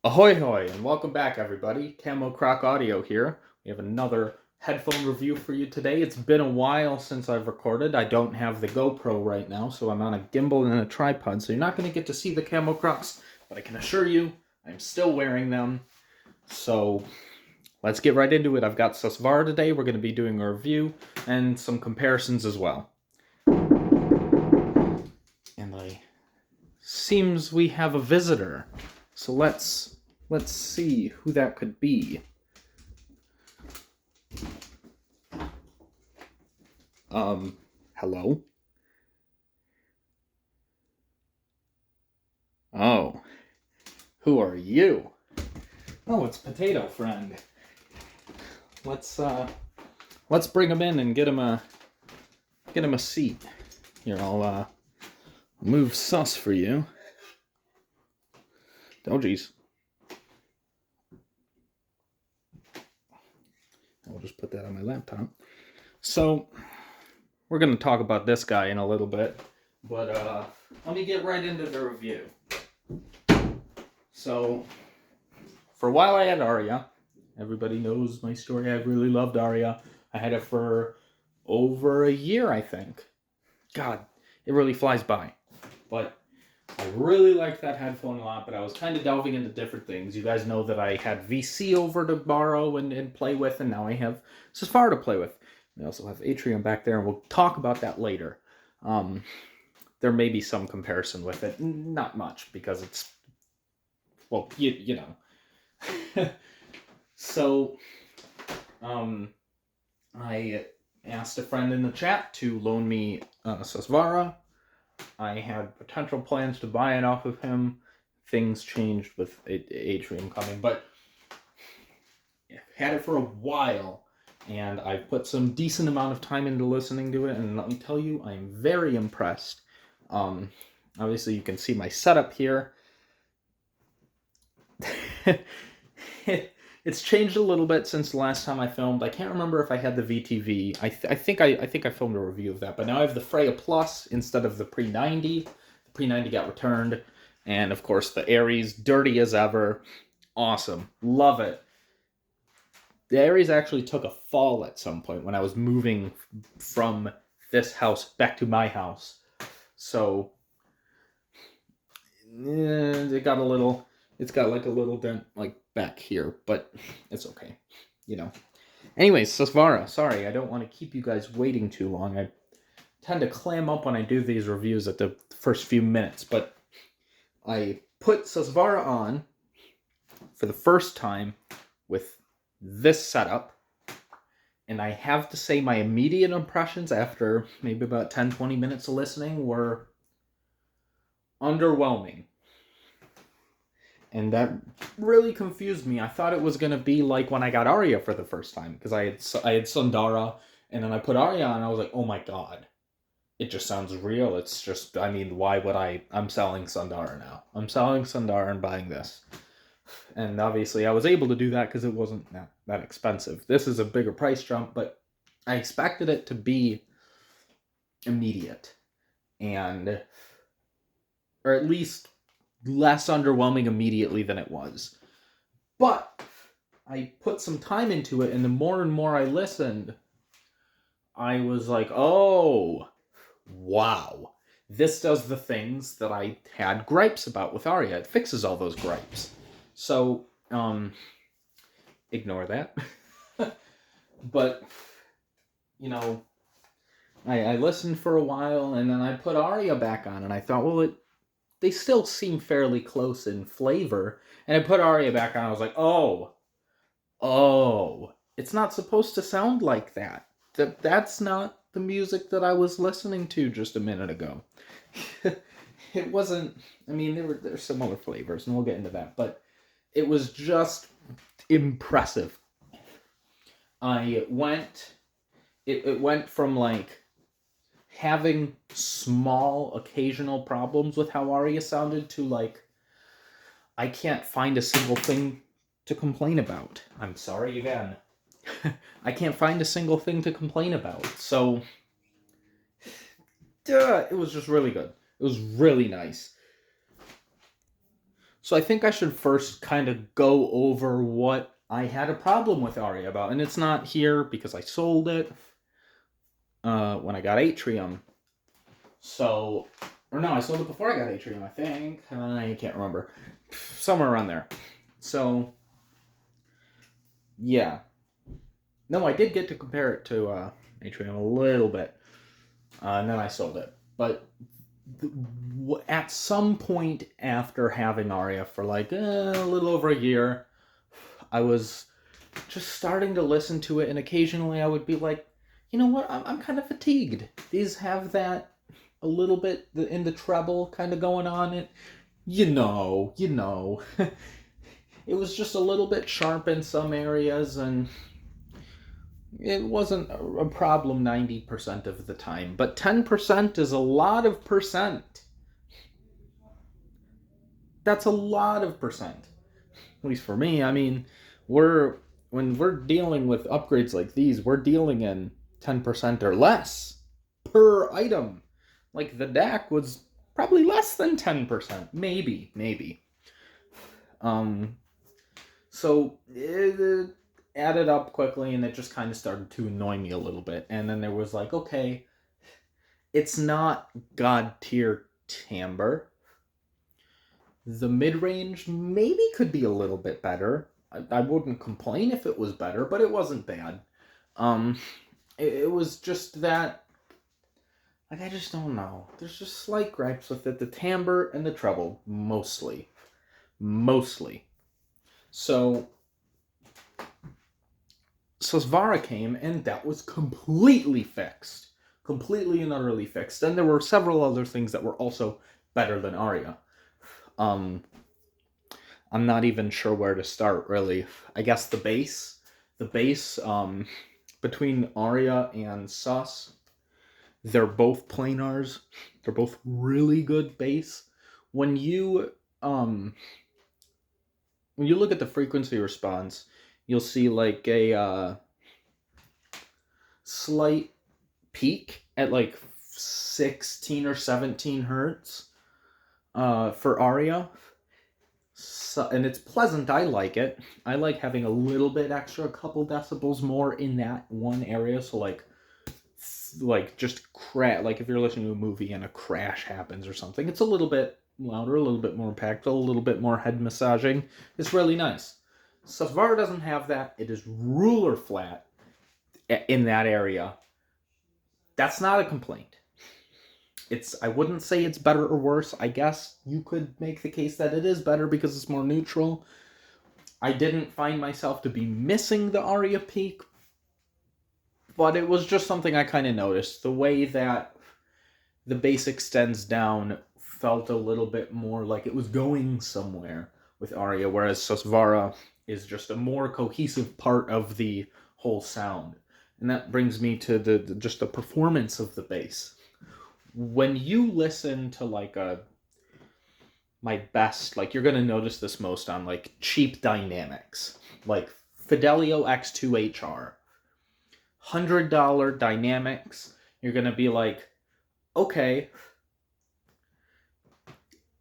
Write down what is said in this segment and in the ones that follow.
Ahoy hoy, and welcome back everybody. Camo Croc Audio here. We have another headphone review for you today. It's been a while since I've recorded. I don't have the GoPro right now, so I'm on a gimbal and a tripod, so you're not going to get to see the Camo Crocs, but I can assure you, I'm still wearing them. So, let's get right into it. I've got Susvara today. We're going to be doing a review and some comparisons as well. And seems we have a visitor. So let's see who that could be. Hello? Oh. Who are you? Oh, it's Potato Friend. Let's bring him in and get him a seat. Here, I'll move Sus for you. Oh, geez. I'll just put that on my laptop. So, we're going to talk about this guy in a little bit, but let me get right into the review. So, for a while I had Aria. Everybody knows my story. I really loved Aria. I had it for over a year, I think. God, it really flies by. But I really liked that headphone a lot, but I was kind of delving into different things. You guys know that I had VC over to borrow and play with, and now I have Susvara to play with. We also have Atrium back there, and we'll talk about that later. There may be some comparison with it. Not much, because it's, well, you know. So, I asked a friend in the chat to loan me Susvara. I had potential plans to buy it off of him. Things changed with Atrium coming, but had it for a while, and I've put some decent amount of time into listening to it, and let me tell you, I'm very impressed. Obviously, you can see my setup here. It's changed a little bit since the last time I filmed. I can't remember if I had the VTV. I think I filmed a review of that, but now I have the Freya Plus instead of the Pre-90. The Pre-90 got returned, and of course the Aries, dirty as ever. Awesome. Love it. The Aries actually took a fall at some point when I was moving from this house back to my house. So, it got a little... It's got like a little dent like back here, but it's okay, you know. Anyways, Susvara, sorry, I don't want to keep you guys waiting too long. I tend to clam up when I do these reviews at the first few minutes, but I put Susvara on for the first time with this setup, and I have to say my immediate impressions after maybe about 10-20 minutes of listening were underwhelming. And that really confused me. I thought it was going to be like when I got Aria for the first time. Because I had Sundara, and then I put Aria on, and I was like, oh my god. It just sounds real. It's just, I mean, why would I'm selling Sundara now. I'm selling Sundara and buying this. And obviously I was able to do that because it wasn't that expensive. This is a bigger price jump, but I expected it to be immediate. And, or at least less underwhelming immediately than it was. But I put some time into it, and the more and more I listened, I was like, oh, wow. This does the things that I had gripes about with Aria. It fixes all those gripes. So, ignore that. But, you know, I listened for a while, and then I put Aria back on, and I thought, well, they still seem fairly close in flavor. And I put Aria back on, I was like, oh, it's not supposed to sound like that. That's not the music that I was listening to just a minute ago. It wasn't, I mean, there's similar flavors, and we'll get into that, but it was just impressive. It went from, like, having small occasional problems with how Aria sounded to, like, I can't find a single thing to complain about. I'm sorry again. I can't find a single thing to complain about. So, it was just really good. It was really nice. So I think I should first kind of go over what I had a problem with Aria about. And it's not here because I sold it when I got Atrium. So, or no, I sold it before I got Atrium, I think. I can't remember. Somewhere around there. So, yeah. No, I did get to compare it to Atrium a little bit. And then I sold it. But at some point after having Aria for like a little over a year, I was just starting to listen to it, and occasionally I would be like, you know what, I'm kind of fatigued. These have that a little bit in the treble kind of going on. It, you know. It was just a little bit sharp in some areas, and it wasn't a problem 90% of the time. But 10% is a lot of percent. That's a lot of percent. At least for me. I mean, when we're dealing with upgrades like these, we're dealing in 10% or less per item. Like the DAC was probably less than 10%, maybe. Um so it added up quickly, and it just kind of started to annoy me a little bit. And then there was like, okay, it's not god tier timbre. The mid range maybe could be a little bit better. I wouldn't complain if it was better, but it wasn't bad. Um, it was just that, like, I just don't know. There's just slight gripes with it. The timbre and the treble, mostly. So, Susvara came, and that was completely fixed. Completely and utterly fixed. And there were several other things that were also better than Aria. Um, I'm not even sure where to start, really. I guess the base. Between Aria and Sus, they're both planars. They're both really good bass. When you um when you look at the frequency response, you'll see like a slight peak at like 16 or 17 hertz for Aria. So, and it's pleasant. I like it. I like having a little bit extra, a couple decibels more in that one area. So like just crash. Like if you're listening to a movie and a crash happens or something, it's a little bit louder, a little bit more impactful, a little bit more head massaging. It's really nice. Susvara doesn't have that. It is ruler flat in that area. That's not a complaint. I wouldn't say it's better or worse. I guess you could make the case that it is better because it's more neutral. I didn't find myself to be missing the Aria peak, but it was just something I kind of noticed. The way that the bass extends down felt a little bit more like it was going somewhere with Aria, whereas Susvara is just a more cohesive part of the whole sound. And that brings me to just the performance of the bass. When you listen to like my best, like you're gonna notice this most on like cheap dynamics, like Fidelio X2HR, $100 dynamics. You're gonna be like, okay,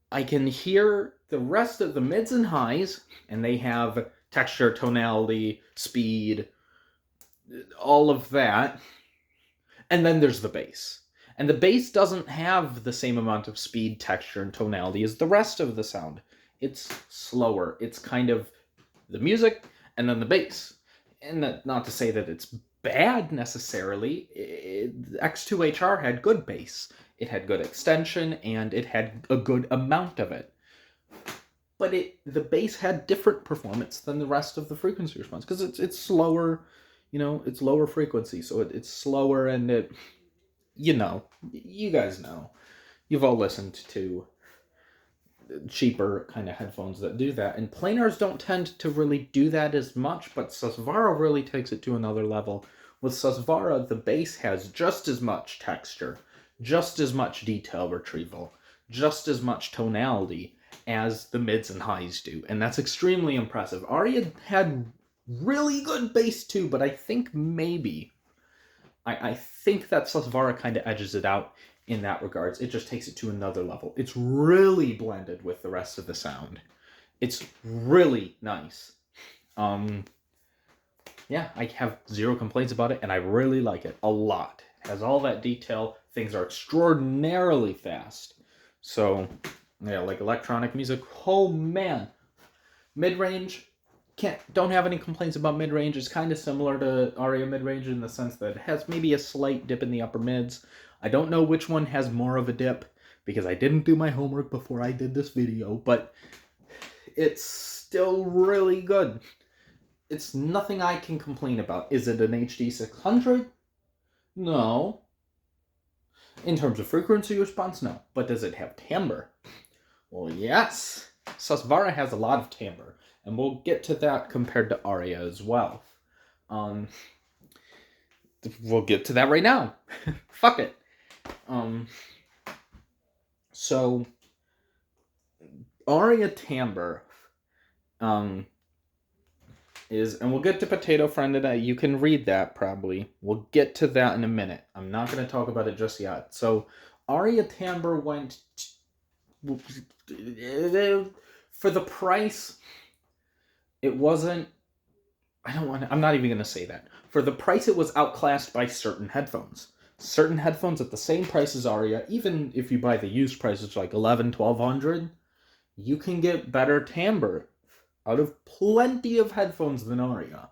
I can hear the rest of the mids and highs, and they have texture, tonality, speed, all of that. And then there's the bass. And the bass doesn't have the same amount of speed, texture, and tonality as the rest of the sound. It's slower. It's kind of the music and then the bass. And not to say that it's bad necessarily. X2HR had good bass. It had good extension, and it had a good amount of it. But the bass had different performance than the rest of the frequency response because it's slower, it's lower frequency, so it's slower, and you guys know, you've all listened to cheaper kind of headphones that do that, and planars don't tend to really do that as much, but Susvara really takes it to another level. With Susvara, the bass has just as much texture, just as much detail retrieval, just as much tonality as the mids and highs do, and that's extremely impressive. Aria had really good bass too, but I think maybe I think that Susvara kind of edges it out in that regards. It just takes it to another level. It's really blended with the rest of the sound. It's really nice. Yeah, I have zero complaints about it, and I really like it a lot. It has all that detail. Things are extraordinarily fast. So, yeah, like electronic music. Oh man, mid range. Don't have any complaints about mid range. It's kind of similar to Aria mid range in the sense that it has maybe a slight dip in the upper mids. I don't know which one has more of a dip because I didn't do my homework before I did this video, but it's still really good. It's nothing I can complain about. Is it an HD 600? No. In terms of frequency response, no. But does it have timbre? Well, yes. Susvara has a lot of timbre, and we'll get to that compared to Aria as well. We'll get to that right now. Fuck it. So Aria timbre, is, and we'll get to Potato Friend today. You can read that probably. We'll get to that in a minute. I'm not going to talk about it just yet. So Aria timbre went for the price. It wasn't. I'm not even going to say that. For the price, it was outclassed by certain headphones. Certain headphones at the same price as Aria, even if you buy the used price, it's like $1,100-$1,200. You can get better timbre out of plenty of headphones than Aria.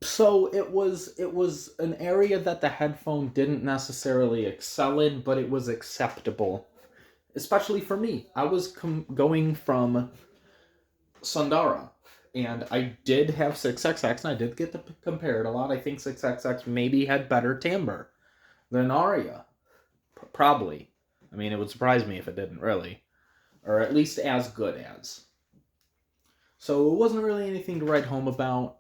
So it was an area that the headphone didn't necessarily excel in, but it was acceptable, especially for me. I was going from Sundara, and I did have 6XX, and I did get to compare it a lot. I think 6XX maybe had better timbre than Aria, probably. I mean, it would surprise me if it didn't, really. Or at least as good as. So it wasn't really anything to write home about.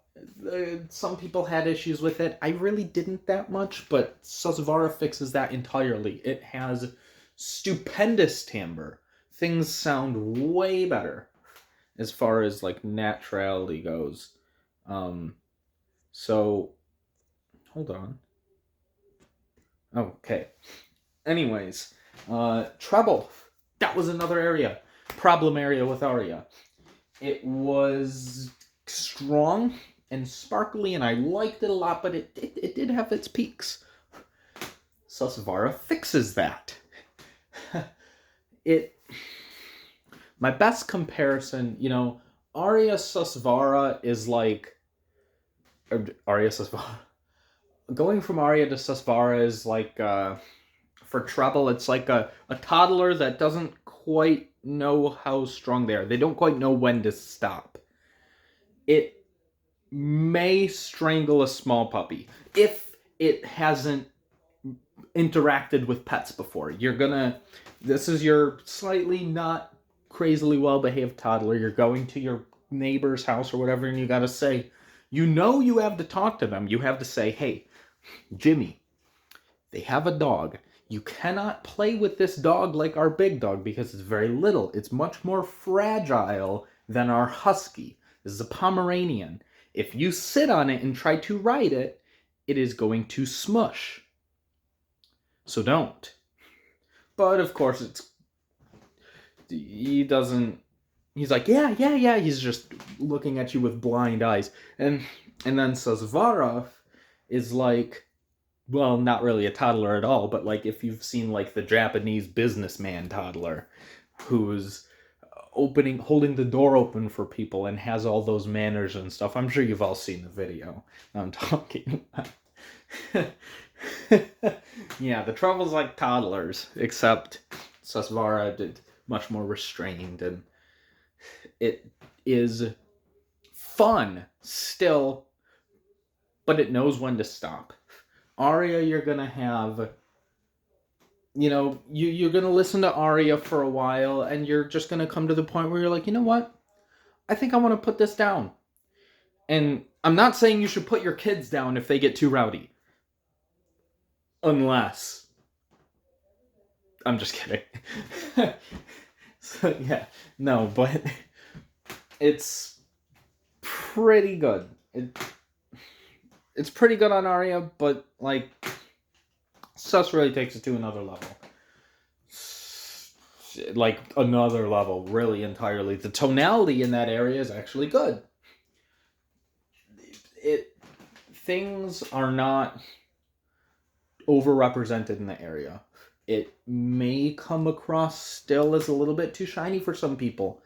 Some people had issues with it. I really didn't that much, but Susvara fixes that entirely. It has stupendous timbre. Things sound way better as far as like naturality goes. So hold on. Okay. Anyways, treble. That was another problem area with Aria. It was strong and sparkly, and I liked it a lot, but it did have its peaks. Susvara fixes that. My best comparison, Aria Susvara is like Aria Susvara. Going from Aria to Susvara is like for treble, it's like a toddler that doesn't quite know how strong they are. They don't quite know when to stop. It may strangle a small puppy if it hasn't interacted with pets before. This is your slightly not crazily well-behaved toddler. You're going to your neighbor's house or whatever, and you gotta say, you have to talk to them. You have to say, hey, Jimmy, they have a dog. You cannot play with this dog like our big dog because it's very little. It's much more fragile than our husky. This is a Pomeranian. If you sit on it and try to ride it, it is going to smush. So don't. But of course, he's like, yeah. He's just looking at you with blind eyes. And then Susvara is like, well, not really a toddler at all, but like if you've seen like the Japanese businessman toddler who's holding the door open for people and has all those manners and stuff. I'm sure you've all seen the video I'm talking about. Yeah, the trouble's like toddlers, except Susvara did much more restrained, and it is fun still, but it knows when to stop. Aria, you're gonna have, you're gonna listen to Aria for a while, and you're just gonna come to the point where you're like, you know what? I think I want to put this down. And I'm not saying you should put your kids down if they get too rowdy. Unless. I'm just kidding. So, yeah. No, but it's pretty good. It's pretty good on Aria, but, like, Sus really takes it to another level. like another level, really entirely. The tonality in that area is actually good. Things are not overrepresented in the area. It may come across still as a little bit too shiny for some people.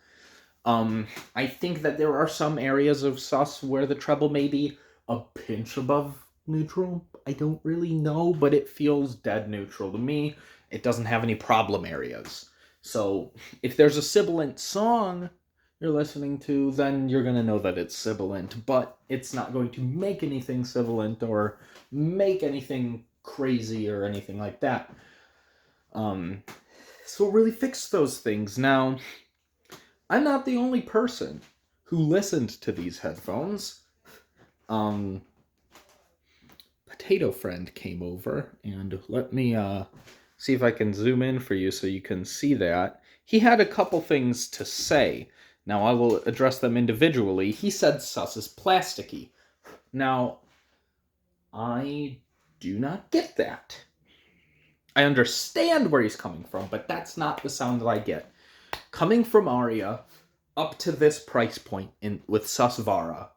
I think that there are some areas of sus where the treble may be a pinch above neutral. I don't really know, but it feels dead neutral to me. It doesn't have any problem areas. So if there's a sibilant song you're listening to, then you're going to know that it's sibilant, but it's not going to make anything sibilant or make anything crazy or anything like that. So really fix those things. Now, I'm not the only person who listened to these headphones. Potato Friend came over, and let me see if I can zoom in for you so you can see that. He had a couple things to say. Now, I will address them individually. He said sus is plasticky. Now, I do not get that. I understand where he's coming from, but that's not the sound that I get. Coming from Aria up to this price point with Susvara,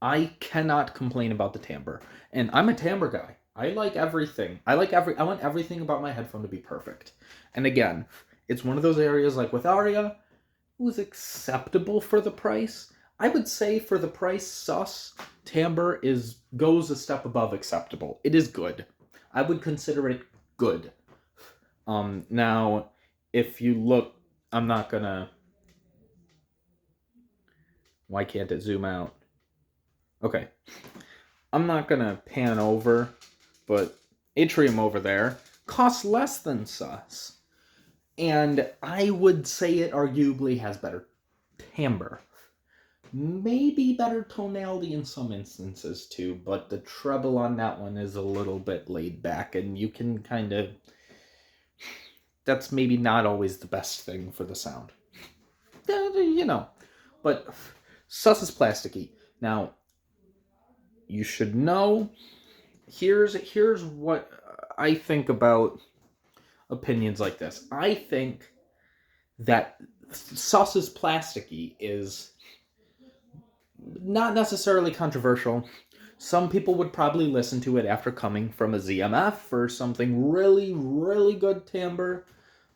I cannot complain about the timbre. And I'm a timbre guy. I like everything. I want everything about my headphone to be perfect. And again, it's one of those areas like with Aria, it was acceptable for the price. I would say for the price, sus timbre goes a step above acceptable. It is good. I would consider it good. Now, if you look, I'm not gonna... Why can't it zoom out? Okay. I'm not gonna pan over, but Atrium over there costs less than sus. And I would say it arguably has better timbre. Maybe better tonality in some instances too, but the treble on that one is a little bit laid back, and you can kind of... That's maybe not always the best thing for the sound. You know. But sus is plasticky. Now, you should know, here's what I think about opinions like this. I think that sus is plasticky is not necessarily controversial. Some people would probably listen to it after coming from a ZMF or something really, really good timbre,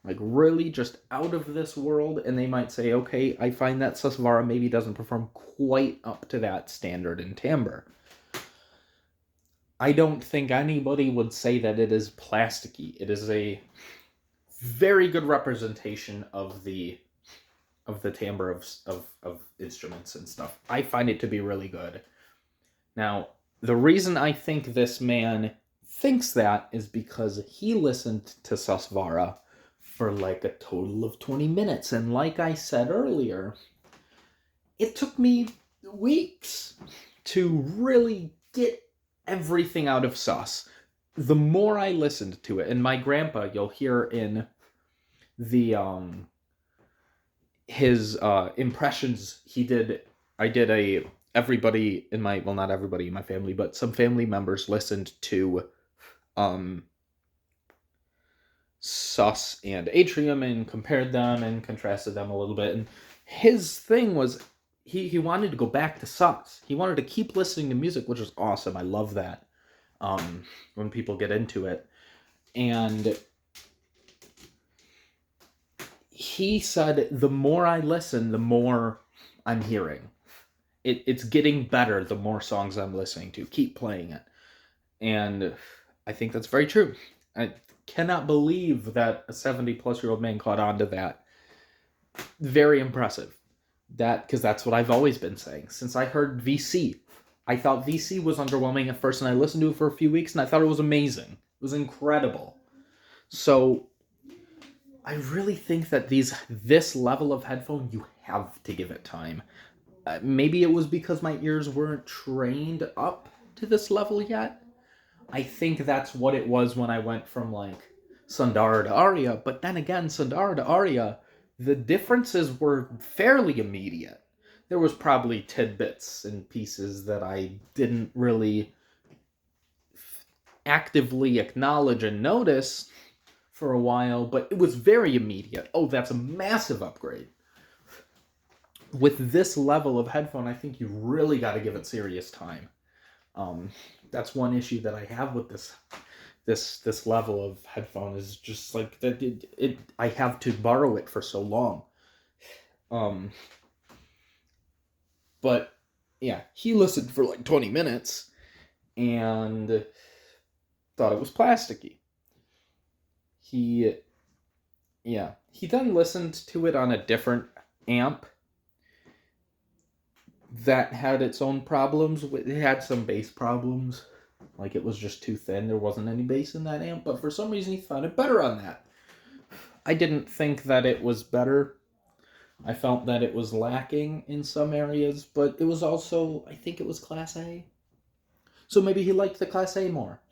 like really just out of this world, and they might say, okay, I find that Susvara maybe doesn't perform quite up to that standard in timbre. I don't think anybody would say that it is plasticky. It is a very good representation of the timbre of instruments and stuff. I find it to be really good. Now, the reason I think this man thinks that is because he listened to Susvara for like a total of 20 minutes. And like I said earlier, it took me weeks to really get everything out of sus. The more I listened to it, and my grandpa, you'll hear in the his impressions he did, I did everybody in my, well, not everybody in my family, but some family members listened to sus and Atrium and compared them and contrasted them a little bit. And his thing was he wanted to go back to sus. He wanted to keep listening to music, which was awesome. I love that when people get into it. And he said, the more I listen, the more I'm hearing. It's getting better the more songs I'm listening to. Keep playing it. And I think that's very true. I cannot believe that a 70-plus-year-old man caught on to that. Very impressive. Because that's what I've always been saying. Since I heard VC. I thought VC was underwhelming at first, and I listened to it for a few weeks, and I thought it was amazing. It was incredible. So, I really think that this level of headphone, you have to give it time. Maybe it was because my ears weren't trained up to this level yet. I think that's what it was when I went from, like, Sundara to Aria. But then again, Sundara to Aria, the differences were fairly immediate. There was probably tidbits and pieces that I didn't really actively acknowledge and notice for a while, but it was very immediate. Oh, that's a massive upgrade. With this level of headphone, I think you really got to give it serious time. That's one issue that I have with this level of headphone is just like that I have to borrow it for so long. But yeah, he listened for like 20 minutes and thought it was plasticky. He then listened to it on a different amp that had its own problems. It had some bass problems. Like, it was just too thin. There wasn't any bass in that amp, but for some reason he found it better on that. I didn't think that it was better. I felt that it was lacking in some areas, but it was also, I think it was Class A. So maybe he liked the Class A more.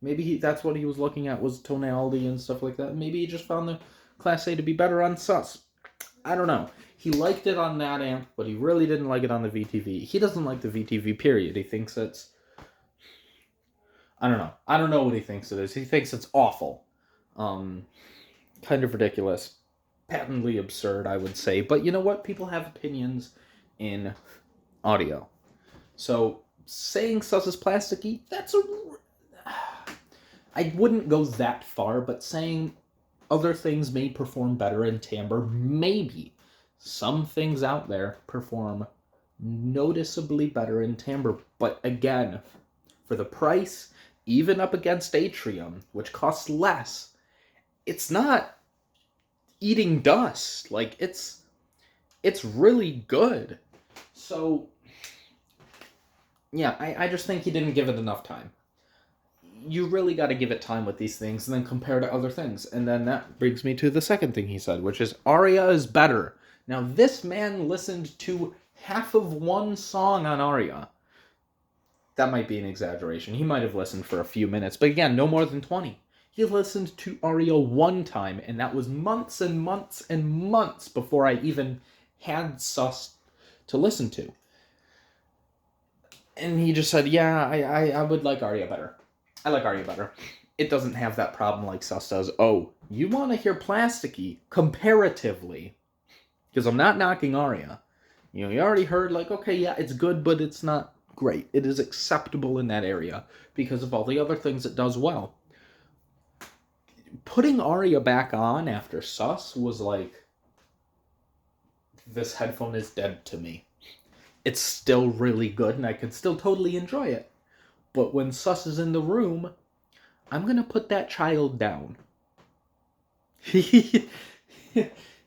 Maybe that's what he was looking at, was tonality and stuff like that. Maybe he just found the Class A to be better on Sus. I don't know. He liked it on that amp, but he really didn't like it on the VTV. He doesn't like the VTV, period. He thinks it's... I don't know. I don't know what he thinks it is. He thinks it's awful. Kind of ridiculous. Patently absurd, I would say. But you know what? People have opinions in audio. So, saying Sus is plasticky, that's a... I wouldn't go that far, but saying other things may perform better in timbre, maybe. Some things out there perform noticeably better in timbre, but again, for the price, even up against Atrium, which costs less, it's not eating dust. Like, it's really good. So, yeah, I just think he didn't give it enough time. You really got to give it time with these things and then compare to other things. And then that brings me to the second thing he said, which is Aria is better. Now, this man listened to half of one song on Aria. That might be an exaggeration. He might have listened for a few minutes, but again, no more than 20. He listened to Aria one time, and that was months and months and months before I even had Sus to listen to. And he just said, yeah, I would like Aria better. I like Aria better. It doesn't have that problem like Sus does. Oh, you want to hear plasticky comparatively? Because I'm not knocking Aria. You already heard, like, okay, yeah, it's good, but it's not great. It is acceptable in that area because of all the other things it does well. Putting Aria back on after Sus was like, this headphone is dead to me. It's still really good, and I can still totally enjoy it. But when Sus is in the room, I'm going to put that child down. You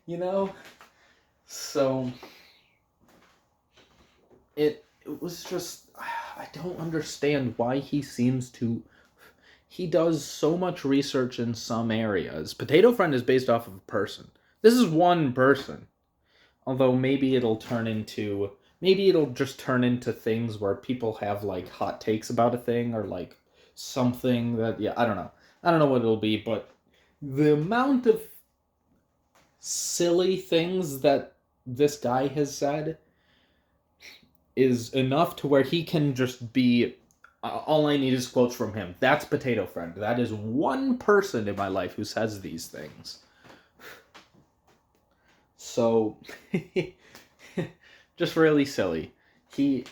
know? So, it was just... I don't understand why he seems to... He does so much research in some areas. Potato Friend is based off of a person. This is one person. Although maybe it'll turn into... Maybe it'll just turn into things where people have, like, hot takes about a thing, or, like, something that, yeah, I don't know. I don't know what it'll be, but the amount of silly things that this guy has said is enough to where he can just be, all I need is quotes from him. That's Potato Friend. That is one person in my life who says these things. So... just really silly. He'll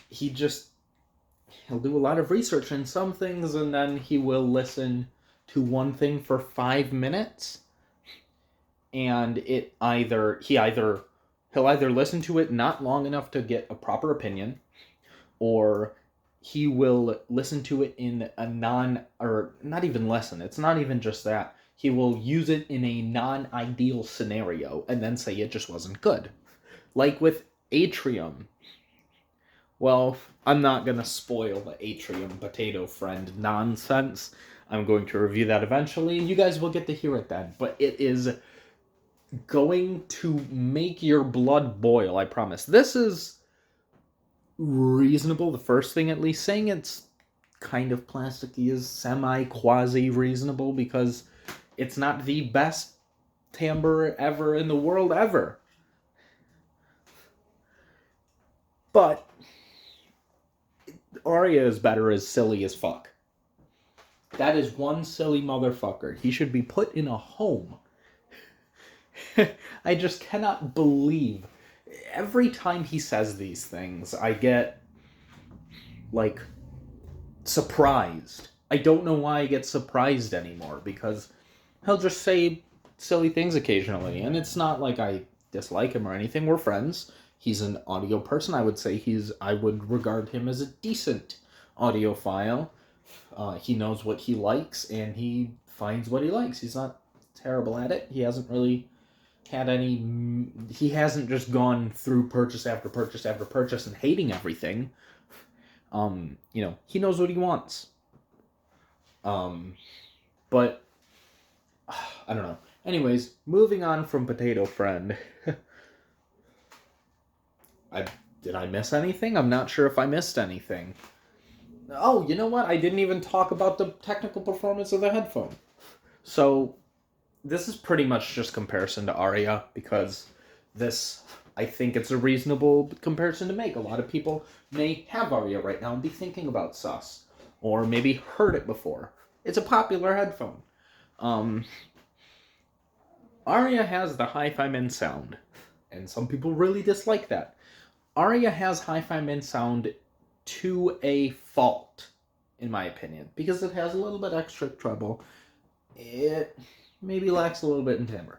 do a lot of research in some things, and then he will listen to one thing for 5 minutes, and he'll either listen to it not long enough to get a proper opinion, or he will listen to it in a not even listen. It's not even just that. He will use it in a non-ideal scenario and then say it just wasn't good. Like with Atrium. Well, I'm not going to spoil the Atrium Potato Friend nonsense. I'm going to review that eventually, and you guys will get to hear it then. But it is going to make your blood boil, I promise. This is reasonable, the first thing at least. Saying it's kind of plasticky is semi-quasi-reasonable, because it's not the best timbre ever in the world ever. But Aria is better as silly as fuck. That is one silly motherfucker. He should be put in a home. I just cannot believe. Every time he says these things, I get, like, surprised. I don't know why I get surprised anymore, because he'll just say silly things occasionally, and it's not like I dislike him or anything. We're friends. He's an audio person. I would say I would regard him as a decent audiophile. He knows what he likes, and he finds what he likes. He's not terrible at it. He hasn't really had any... He hasn't just gone through purchase after purchase after purchase and hating everything. He knows what he wants. But I don't know. Anyways, moving on from Potato Friend. Did I miss anything? I'm not sure if I missed anything. Oh, you know what? I didn't even talk about the technical performance of the headphone. So, this is pretty much just comparison to Aria, because I think it's a reasonable comparison to make. A lot of people may have Aria right now and be thinking about Sus, or maybe heard it before. It's a popular headphone. Aria has the Hifiman sound, and some people really dislike that. Aria has Hifiman sound to a fault, in my opinion, because it has a little bit extra treble. It maybe lacks a little bit in timbre.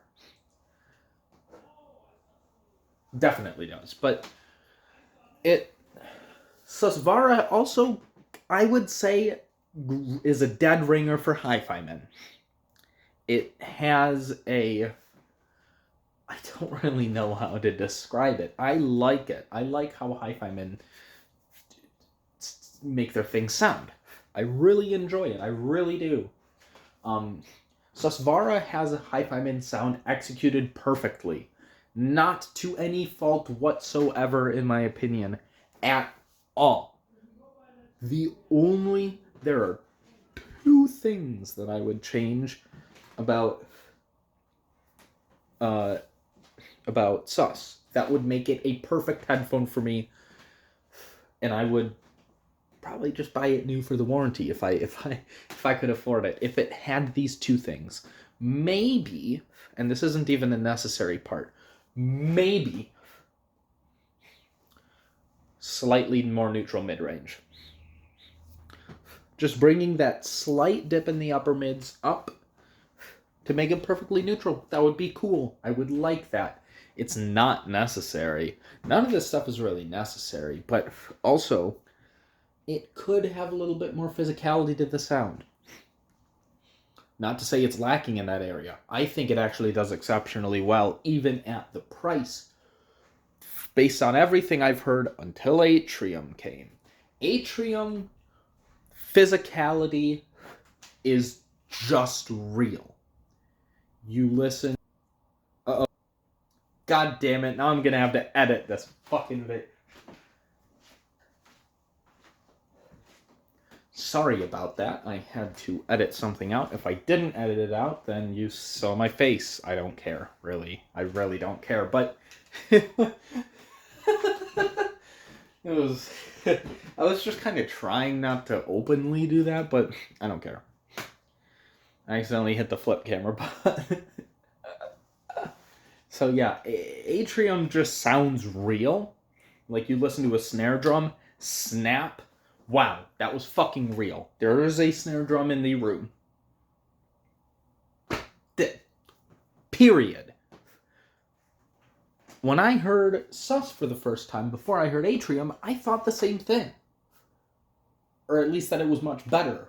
Definitely does, but Susvara also, I would say, is a dead ringer for Hifiman. It has I don't really know how to describe it. I like it. I like how Hifiman make their things sound. I really enjoy it. I really do. Susvara has a Hifiman sound executed perfectly. Not to any fault whatsoever, in my opinion, at all. There are two things that I would change about Sus. That would make it a perfect headphone for me, and I would probably just buy it new for the warranty if I could afford it. If it had these two things, maybe, and this isn't even a necessary part, maybe slightly more neutral mid-range. Just bringing that slight dip in the upper mids up to make it perfectly neutral. That would be cool. I would like that. It's not necessary. None of this stuff is really necessary, but also, it could have a little bit more physicality to the sound. Not to say it's lacking in that area. I think it actually does exceptionally well, even at the price, based on everything I've heard until Atrium came. Atrium physicality is just real. You listen... Uh-oh. God damn it, now I'm gonna have to edit this fucking video. Sorry about that. I had to edit something out. If I didn't edit it out, then you saw my face. I don't care, really. I really don't care, but... I was just kind of trying not to openly do that, but I don't care. I accidentally hit the flip camera button. So yeah, Atrium just sounds real. Like you listen to a snare drum, snap. Wow, that was fucking real. There is a snare drum in the room. Period. When I heard Sus for the first time, before I heard Atrium, I thought the same thing. Or at least that it was much better.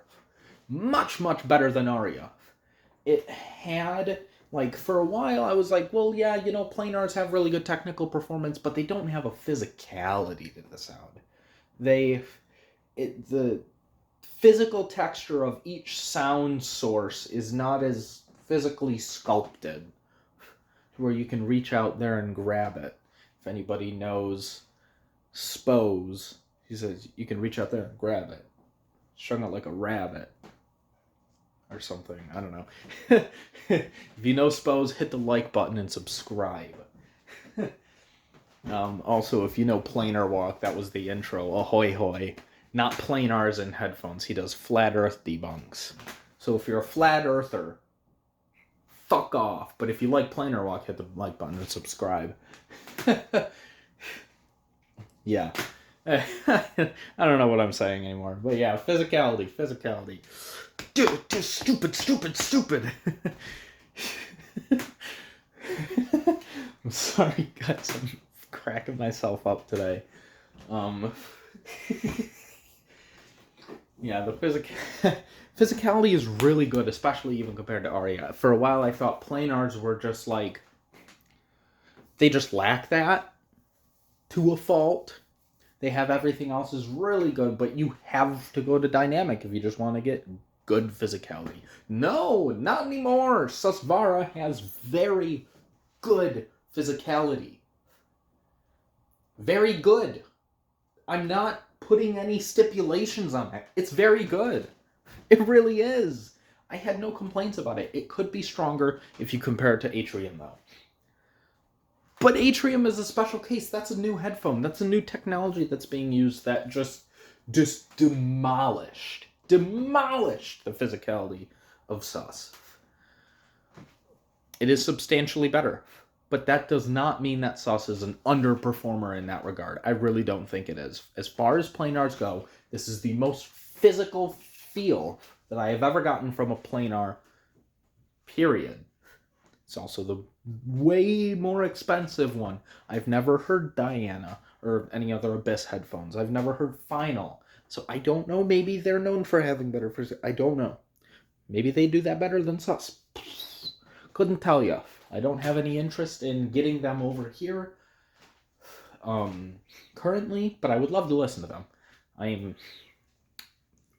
Much, much better than Aria. It had, for a while I was like, well, yeah, planars have really good technical performance, but they don't have a physicality to the sound. The physical texture of each sound source is not as physically sculpted where you can reach out there and grab it. If anybody knows Spose, he says you can reach out there and grab it. Strung out like a rabbit. Or something. I don't know. If you know Spose, hit the like button and subscribe. Also, if you know Planar Walk, that was the intro. Ahoy hoy. not planars in headphones. He does flat earth debunks. So if you're a flat earther, fuck off. But if you like planar walk, hit the like button and subscribe. Yeah. I don't know what I'm saying anymore. But yeah, physicality. Stupid. I'm sorry, guys. I'm cracking myself up today. Yeah, the physicality is really good, especially even compared to Aria. For a while, I thought planars were just like, they just lack that to a fault. They have everything else is really good, but you have to go to dynamic if you just want to get good physicality. No, not anymore. Susvara has very good physicality. Very good. I'm not putting any stipulations on it. It's very good. It really is. I had no complaints about it. It could be stronger if you compare it to Atrium, though. But Atrium is a special case. That's a new headphone. That's a new technology that's being used that just demolished the physicality of Sus. It is substantially better. But that does not mean that Sus is an underperformer in that regard. I really don't think it is. As far as planars go, this is the most physical feel that I have ever gotten from a planar, period. It's also the way more expensive one. I've never heard Diana or any other Abyss headphones. I've never heard Final. So I don't know. Maybe they're known for having better physicality. I don't know. Maybe they do that better than Sus. Couldn't tell you. I don't have any interest in getting them over here currently, but I would love to listen to them. I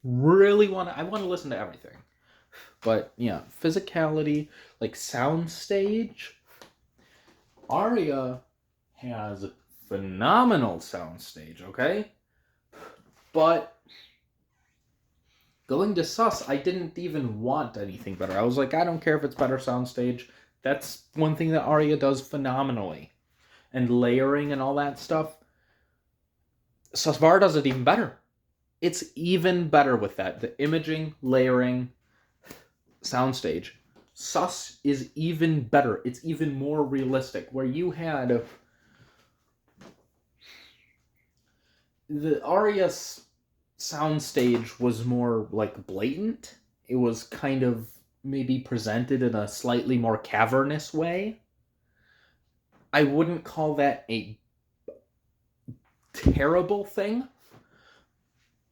want to listen to everything. But yeah, physicality, like soundstage. Aria has phenomenal soundstage, okay? But going to Sus, I didn't even want anything better. I was like, I don't care if it's better soundstage. That's one thing that Aria does phenomenally. And layering and all that stuff. Susvara does it even better. It's even better with that. The imaging, layering, soundstage. Sus is even better. It's even more realistic. Where you had the Aria's soundstage was more like blatant. It was kind of maybe presented in a slightly more cavernous way. I wouldn't call that a terrible thing,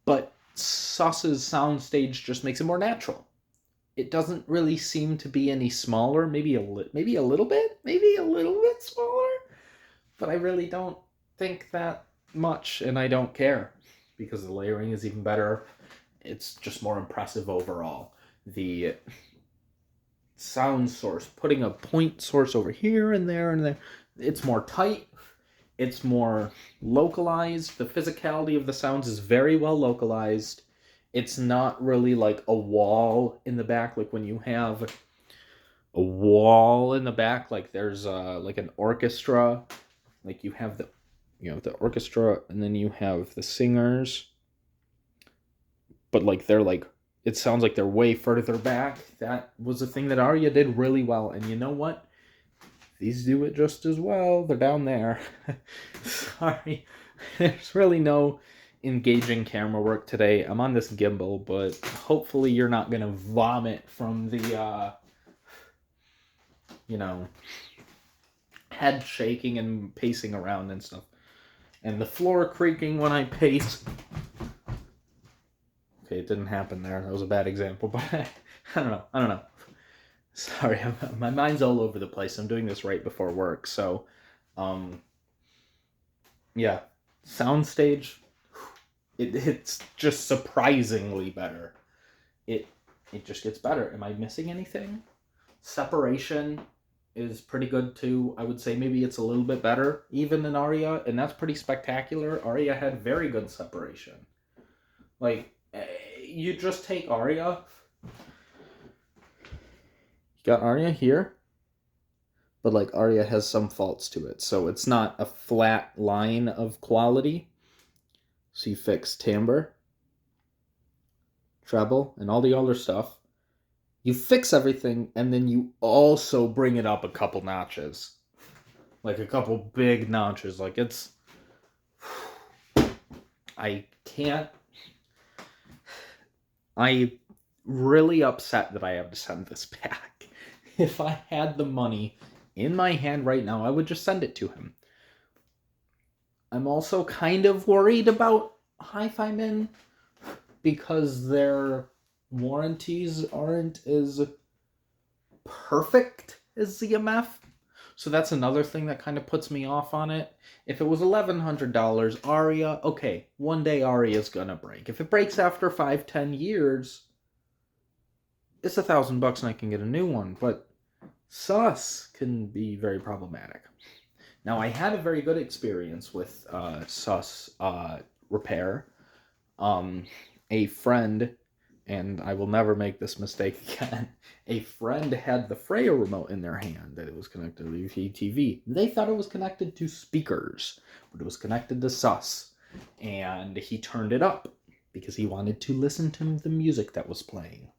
but Sus's soundstage just makes it more natural. It doesn't really seem to be any smaller. Maybe a little bit smaller, but I really don't think that much, and I don't care because the layering is even better. It's just more impressive overall. The sound source, putting a point source over here and there, it's more tight. It's more localized. The physicality of the sounds is very well localized. It's not really like a wall in the back, like when you have a wall in the back, like there's like an orchestra, like you have the orchestra and then you have the singers, but like they're like, it sounds like they're way further back. That was a thing that Aria did really well, and you know what? These do it just as well. They're down there. Sorry. There's really no engaging camera work today. I'm on this gimbal, but hopefully you're not going to vomit from the, head shaking and pacing around and stuff. And the floor creaking when I pace. Okay, it didn't happen there. That was a bad example, but I don't know. Sorry, my mind's all over the place. I'm doing this right before work, so, yeah. Soundstage, it's just surprisingly better. It just gets better. Am I missing anything? Separation is pretty good too. I would say maybe it's a little bit better even than Aria, and that's pretty spectacular. Aria had very good separation. Like, you just take Aria. Got Aria here, but like Aria has some faults to it, so it's not a flat line of quality. So you fix timbre, treble, and all the other stuff. You fix everything, and then you also bring it up a couple notches. Like a couple big notches. Like it's... I can't... I'm really upset that I have to send this back. If I had the money in my hand right now, I would just send it to him. I'm also kind of worried about Hifiman because their warranties aren't as perfect as ZMF. So that's another thing that kind of puts me off on it. If it was $1,100 Aria, okay, one day Aria's gonna break. If it breaks after 5-10 years, it's $1,000 and I can get a new one. But Sus can be very problematic. Now, I had a very good experience with Sus repair. A friend, and I will never make this mistake again, a friend had the Freya remote in their hand that it was connected to the TV. They thought it was connected to speakers, but it was connected to Sus. And he turned it up because he wanted to listen to the music that was playing.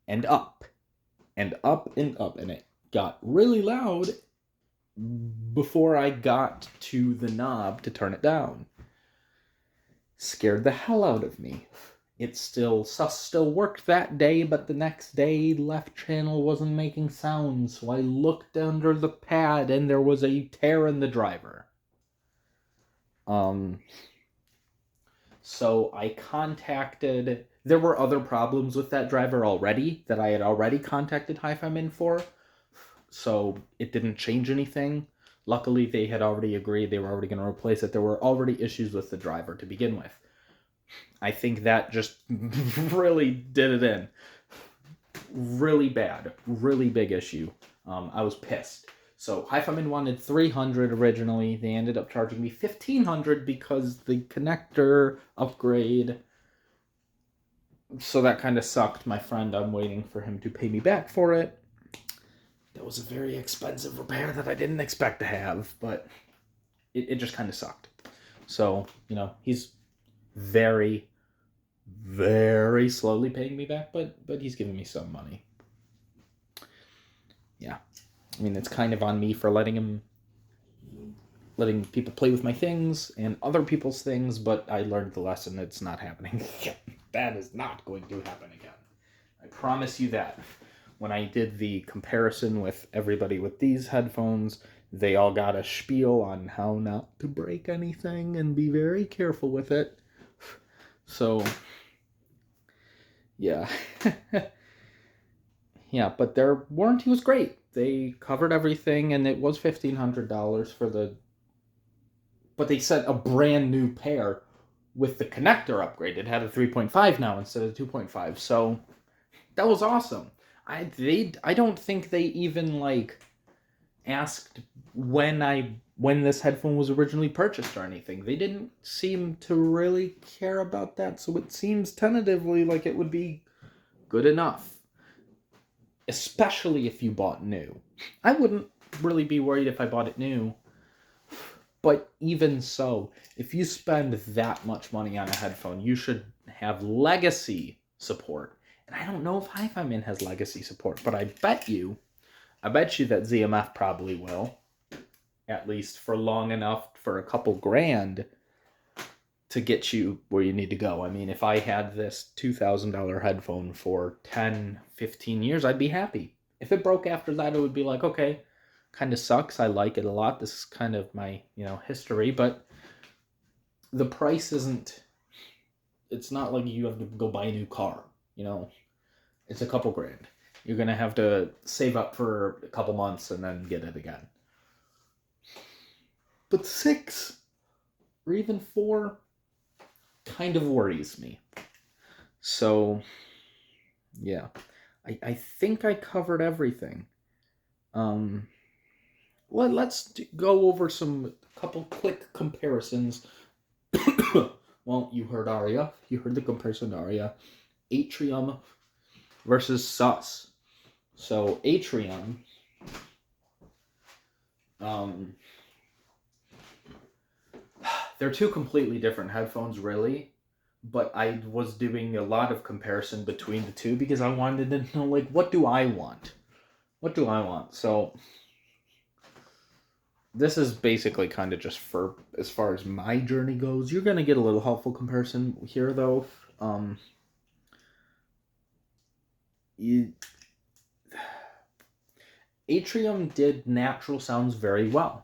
And up, and up, and up. And it got really loud before I got to the knob to turn it down. Scared the hell out of me. Sus still worked that day, but the next day left channel wasn't making sounds, so I looked under the pad and there was a tear in the driver. So I contacted... There were other problems with that driver already that I had already contacted Hifiman for, so it didn't change anything. Luckily, they had already agreed they were already going to replace it. There were already issues with the driver to begin with. I think that just really did it in. Really bad. Really big issue. I was pissed. So Hifiman wanted $300 originally. They ended up charging me $1,500 because the connector upgrade. So that kind of sucked. My friend, I'm waiting for him to pay me back for it. That was a very expensive repair that I didn't expect to have, but it just kind of sucked. So, he's very, very slowly paying me back, but he's giving me some money. Yeah. I mean, it's kind of on me for letting people play with my things and other people's things, but I learned the lesson. It's not happening again. That is not going to happen again. I promise you that. When I did the comparison with everybody with these headphones, they all got a spiel on how not to break anything and be very careful with it. So, yeah. Yeah, but their warranty was great. They covered everything, and it was $1,500 for the... But they sent a brand new pair with the connector upgrade. It had a 3.5 now instead of 2.5, so that was awesome. I don't think they even asked when this headphone was originally purchased or anything. They didn't seem to really care about that, so it seems tentatively like it would be good enough. Especially if you bought new. I wouldn't really be worried if I bought it new. But even so, if you spend that much money on a headphone, you should have legacy support. And I don't know if Hifiman has legacy support, but I bet you that ZMF probably will. At least for long enough, for a couple grand, to get you where you need to go. I mean, if I had this $2,000 headphone for 10, 15 years, I'd be happy. If it broke after that, it would be like, okay, kind of sucks. I like it a lot. This is kind of my, history, but the price isn't... It's not like you have to go buy a new car, It's a couple grand. You're going to have to save up for a couple months and then get it again. But 6 or even 4 kind of worries me. So, yeah. I think I covered everything. Let's go over a couple quick comparisons. Well, you heard Aria. You heard the comparison to Aria. Atrium versus Sus. So, Atrium... they're two completely different headphones, really. but I was doing a lot of comparison between the two because I wanted to know, like, what do I want? What do I want? So this is basically kind of just for as far as my journey goes. You're gonna get a little helpful comparison here, though. Um, you, Atrium did natural sounds very well.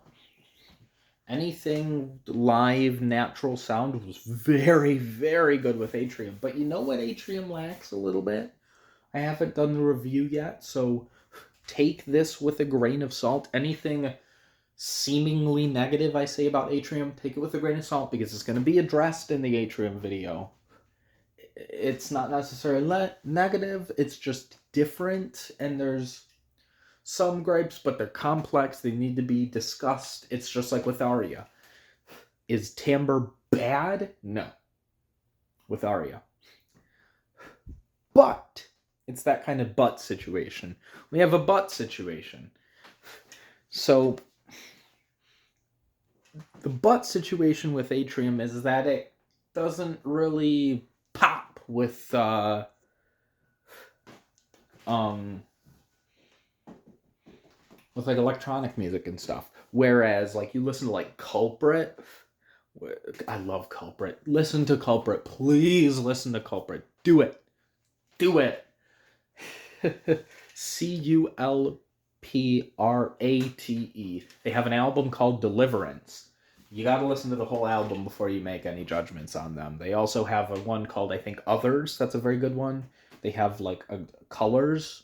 Anything live natural sound was very, very good with Atrium. But you know what Atrium lacks a little bit? I haven't done the review yet, so take this with a grain of salt. Anything seemingly negative I say about Atrium, take it with a grain of salt because it's going to be addressed in the Atrium video. It's not necessarily negative, it's just different, and there's some gripes, but they're complex. They need to be discussed. It's just like with Aria. Is timbre bad? No. With Aria. But it's that kind of but situation. We have a but situation. So the but situation with Atrium is that it doesn't really pop with like electronic music and stuff. Whereas like you listen to like Culprit, I love Culprit. Listen to Culprit. Please listen to Culprit. Do it. Do it. Culprate. They have an album called Deliverance. You gotta listen to the whole album before you make any judgments on them. They also have a one called, I think, Others. That's a very good one. They have like Colors.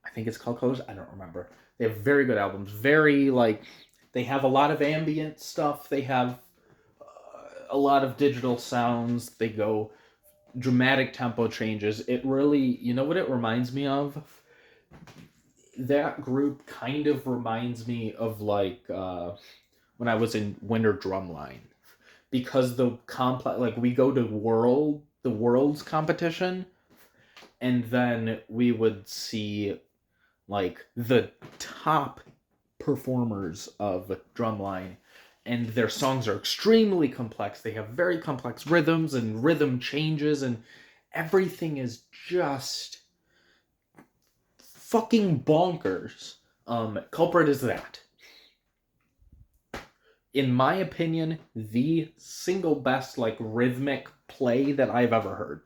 I think it's called Colors. I don't remember. They have very good albums. Very like, they have a lot of ambient stuff. They have a lot of digital sounds. They go dramatic tempo changes. It really, you know what it reminds me of? That group kind of reminds me of like when I was in Winter Drumline, because the complex, like we go to the world's competition, and then we would see like the top performers of Drumline, and their songs are extremely complex. They have very complex rhythms and rhythm changes, and everything is just fucking bonkers. Culprit is that. In my opinion, the single best like rhythmic play that I've ever heard.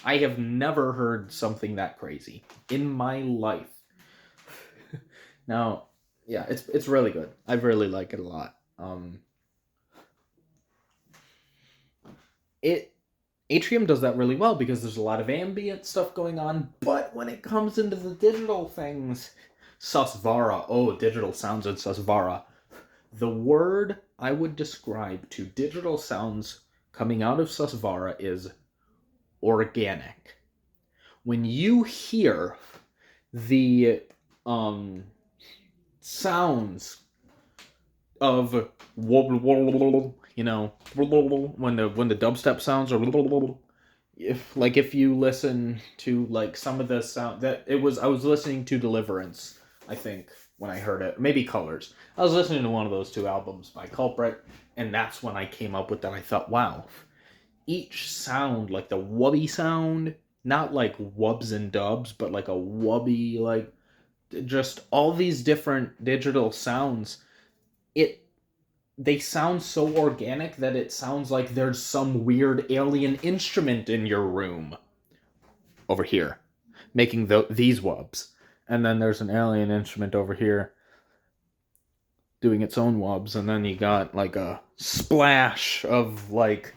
I have never heard something that crazy in my life. Now, yeah, it's really good. I really like it a lot. Atrium does that really well because there's a lot of ambient stuff going on, but when it comes into the digital things, Susvara, digital sounds in Susvara. The word I would describe to digital sounds coming out of Susvara is organic. When you hear the sounds of you know, when the dubstep sounds are, if you listen to like some of the sound that I was listening to Deliverance, I think, when I heard it, maybe Colors. I was listening to one of those two albums by Culprit, and that's when I came up with that. I thought, wow, each sound, like the wubby sound, not like wubs and dubs, but like a wubby, like just all these different digital sounds, they sound so organic that it sounds like there's some weird alien instrument in your room over here making these wubs, and then there's an alien instrument over here doing its own wubs, and then you got like a splash of like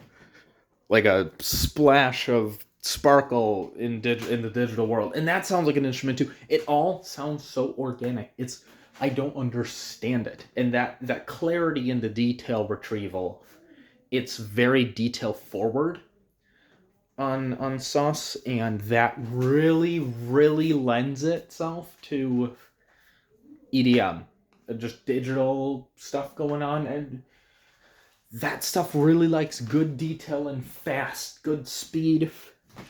a splash of sparkle in the digital world, and that sounds like an instrument too. It all sounds so organic. I don't understand it, and that clarity in the detail retrieval, it's very detail forward on Sus, and that really, really lends itself to EDM, just digital stuff going on, and that stuff really likes good detail and fast, good speed,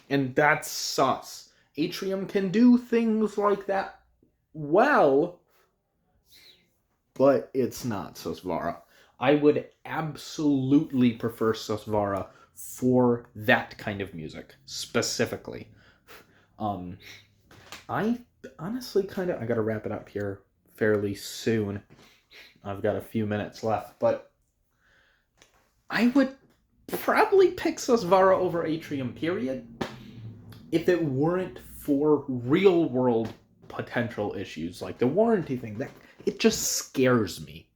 and that's Sus. Atrium can do things like that well, but it's not Susvara. I would absolutely prefer Susvara for that kind of music specifically. I honestly I gotta wrap it up here fairly soon. I've got a few minutes left, but I would probably pick Susvara over Atrium, period, if it weren't for real world potential issues like the warranty thing. That it just scares me.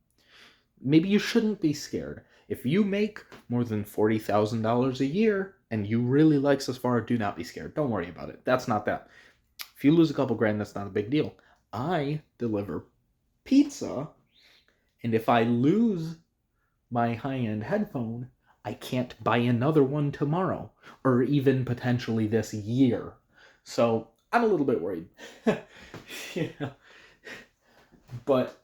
Maybe you shouldn't be scared. If you make more than $40,000 a year and you really like Susvara, do not be scared. Don't worry about it. That's not that. If you lose a couple grand, that's not a big deal. I deliver pizza, and if I lose my high-end headphone, I can't buy another one tomorrow, or even potentially this year. So I'm a little bit worried. Yeah. But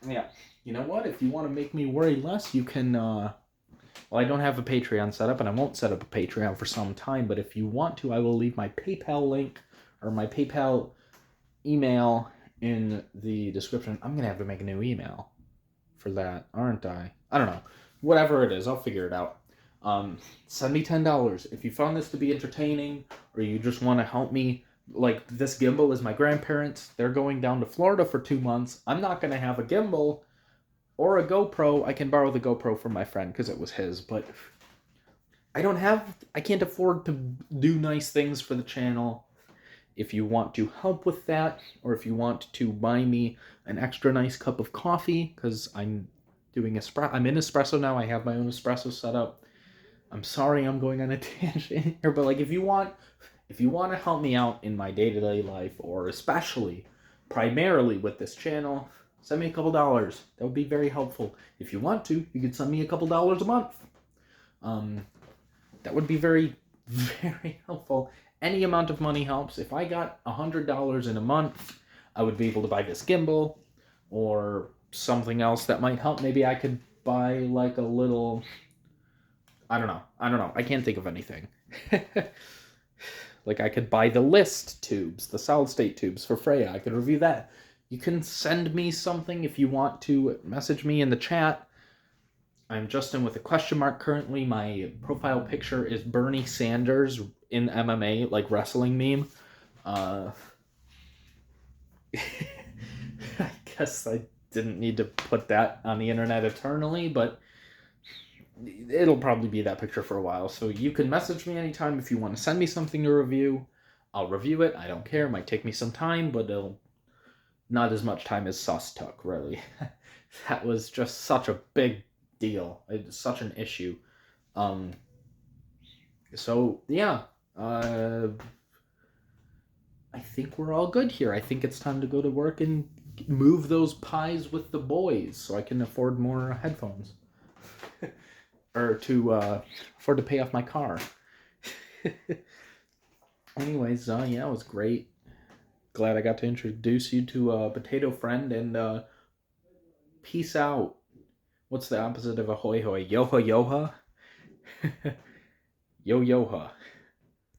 yeah, you know what? If you want to make me worry less, you can. Well, I don't have a Patreon set up, and I won't set up a Patreon for some time. But if you want to, I will leave my PayPal link or my PayPal email in the description. I'm gonna have to make a new email for that, aren't I? I don't know. Whatever it is, I'll figure it out. Send me $10 if you found this to be entertaining, or you just want to help me. Like, this gimbal is my grandparents. They're going down to Florida for 2 months. I'm not gonna have a gimbal or a GoPro. I can borrow the GoPro from my friend because it was his, but I can't afford to do nice things for the channel. If you want to help with that, or if you want to buy me an extra nice cup of coffee, because I'm in espresso now. I have my own espresso set up. I'm sorry I'm going on a tangent here, but like, if you want to help me out in my day-to-day life, or especially primarily with this channel, send me a couple dollars. That would be very helpful. If you want to, you could send me a couple dollars a month. That would be very, very helpful. Any amount of money helps. If I got $100 in a month, I would be able to buy this gimbal or something else that might help. Maybe I could buy like a little... I don't know. I can't think of anything. Like, I could buy the list tubes, the solid state tubes for Freya. I could review that. You can send me something if you want to message me in the chat. I'm Justin with a question mark currently. My profile picture is Bernie Sanders in MMA, like wrestling meme. I guess I didn't need to put that on the internet eternally, but it'll probably be that picture for a while. So you can message me anytime if you want to send me something to review. I'll review it. I don't care. It might take me some time, but it'll not as much time as Sus took, really. That was just such a big deal. It's such an issue. So yeah, I think we're all good here. I think it's time to go to work and move those pies with the boys so I can afford more headphones. Or to afford to pay off my car. Anyways, yeah, it was great. Glad I got to introduce you to a potato friend, and peace out. What's the opposite of ahoy hoy? Yoha yoha? Yo yoha.